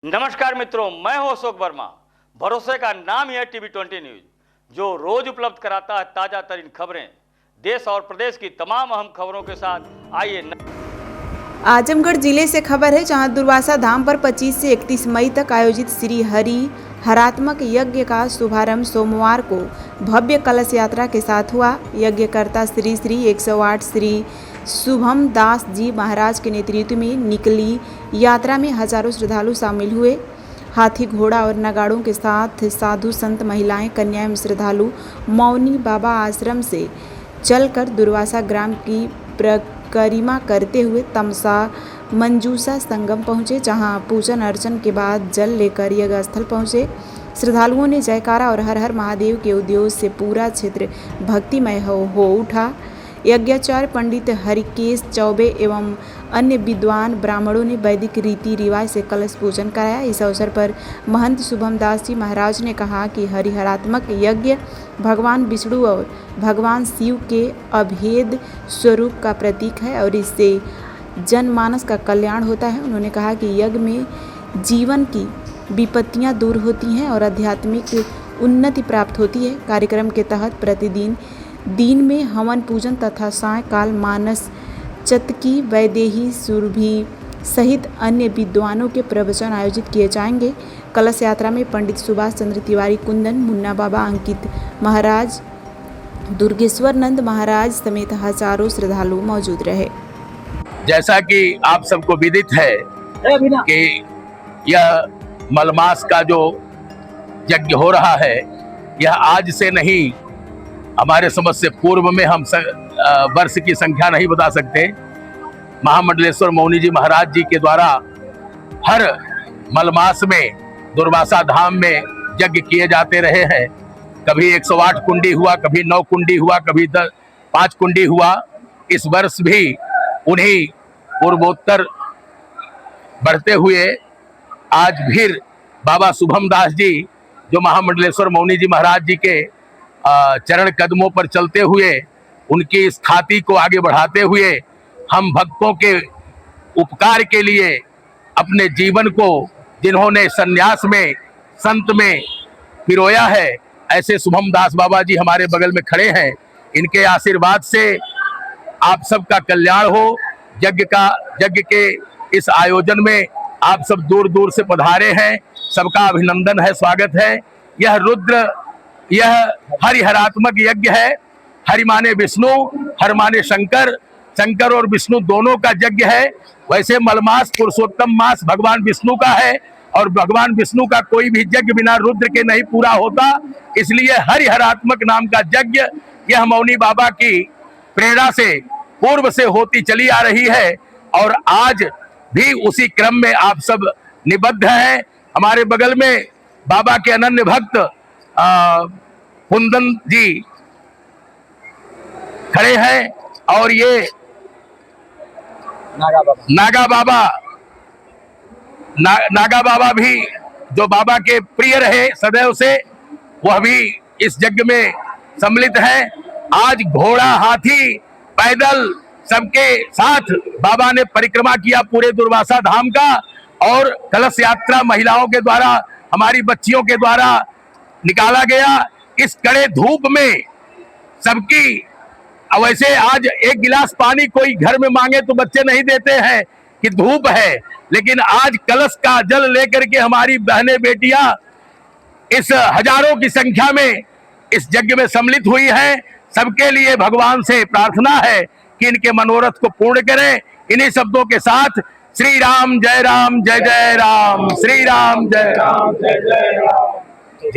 नमस्कार मित्रों, मैं हूं अशोक वर्मा। भरोसे का नाम ही है टीवी20 न्यूज, जो रोज उपलब्ध कराता है ताजा तरीन खबरें। देश और प्रदेश की तमाम अहम खबरों के साथ आइए। आजमगढ़ जिले से खबर है, जहां दुर्वासा धाम पर 25 से 31 मई तक आयोजित श्री हरि हरात्मक यज्ञ का शुभारंभ सोमवार को भव्य कलश यात्रा के साथ हुआ। यज्ञकर्ता श्री 108 श्री शुभम दास जी महाराज के नेतृत्व में निकली यात्रा में हजारों श्रद्धालु शामिल हुए। हाथी, घोड़ा और नगाड़ों के साथ साधु संत, महिलाएं, कन्याएं एवं श्रद्धालु मौनी बाबा आश्रम से चलकर दुर्वासा ग्राम की परिक्रमा करते हुए तमसा मंजूषा संगम पहुँचे, जहाँ पूजन अर्चन के बाद जल लेकर यज्ञ स्थल पहुँचे। श्रद्धालुओं ने जयकारा और हर हर महादेव के उद्घोष से पूरा क्षेत्र भक्तिमय हो उठा। यज्ञाचार्य पंडित हरिकेश चौबे एवं अन्य विद्वान ब्राह्मणों ने वैदिक रीति रिवाज से कलश पूजन कराया। इस अवसर पर महंत शुभम दास जी महाराज ने कहा कि हरिहरात्मक यज्ञ भगवान विष्णु और भगवान शिव के अभेद स्वरूप का प्रतीक है और इससे जनमानस का कल्याण होता है। उन्होंने कहा कि यज्ञ में जीवन की विपत्तियां दूर होती हैं और आध्यात्मिक उन्नति प्राप्त होती है। कार्यक्रम के तहत प्रतिदिन दिन में हवन पूजन तथा सायंकाल मानस चतकी, वैदेही, सुरभि सहित अन्य विद्वानों के प्रवचन आयोजित किए जाएंगे। कलश यात्रा में पंडित सुभाष चंद्र तिवारी, कुंदन मुन्ना बाबा, अंकित महाराज, दुर्गेश्वर नंद महाराज समेत हजारों श्रद्धालु मौजूद रहे। जैसा कि आप सबको विदित है कि यह मलमास का जो यज्ञ हो रहा है, यह आज से नहीं, हमारे समझ से पूर्व में हम वर्ष की संख्या नहीं बता सकते। महामंडलेश्वर मौनी जी महाराज जी के द्वारा हर मलमास में दुर्वासा धाम में यज्ञ किए जाते रहे हैं। कभी 108 कुंडी हुआ, कभी 9 कुंडी हुआ, कभी 5 कुंडी हुआ। इस वर्ष भी उन्हीं पूर्वोत्तर बढ़ते हुए आज फिर बाबा शुभम दास जी, जो महामंडलेश्वर मौनी जी महाराज जी के चरण कदमों पर चलते हुए, उनकी इस ख्याति को आगे बढ़ाते हुए, हम भक्तों के उपकार के लिए अपने जीवन को जिन्होंने सन्यास में, संत में पिरोया है, ऐसे शुभम दास बाबा जी हमारे बगल में खड़े हैं। इनके आशीर्वाद से आप सबका कल्याण हो। यज्ञ के इस आयोजन में आप सब दूर दूर से पधारे हैं, सबका अभिनंदन है, स्वागत है। यह हरिहरात्मक यज्ञ है। हरि माने विष्णु, हर माने शंकर, शंकर और विष्णु दोनों का यज्ञ है। वैसे मलमास पुरुषोत्तम मास भगवान विष्णु का है और भगवान विष्णु का कोई भी यज्ञ बिना रुद्र के नहीं पूरा होता। इसलिए हरिहरात्मक नाम का यज्ञ यह मौनी बाबा की प्रेरणा से पूर्व से होती चली आ रही है और आज भी उसी क्रम में आप सब निबद्ध हैं। हमारे बगल में बाबा के अनन्य भक्त कुंदन जी खड़े हैं और ये नागा बाबा भी जो बाबा के प्रिय रहे सदैव से, वह भी इस यज्ञ में सम्मिलित है। आज घोड़ा, हाथी, पैदल सबके साथ बाबा ने परिक्रमा किया पूरे दुर्वासा धाम का और कलश यात्रा महिलाओं के द्वारा, हमारी बच्चियों के द्वारा निकाला गया। इस कड़े धूप में सबकी, वैसे आज एक गिलास पानी कोई घर में मांगे तो बच्चे नहीं देते हैं कि धूप है, लेकिन आज कलश का जल लेकर के हमारी बहनें, बेटियां इस हजारों की संख्या में इस यज्ञ में सम्मिलित हुई हैं। सबके लिए भगवान से प्रार्थना है कि इनके मनोरथ को पूर्ण करें। इन्हीं शब्दों के साथ श्री राम जय जय राम, श्री राम जय राम जय जय राम।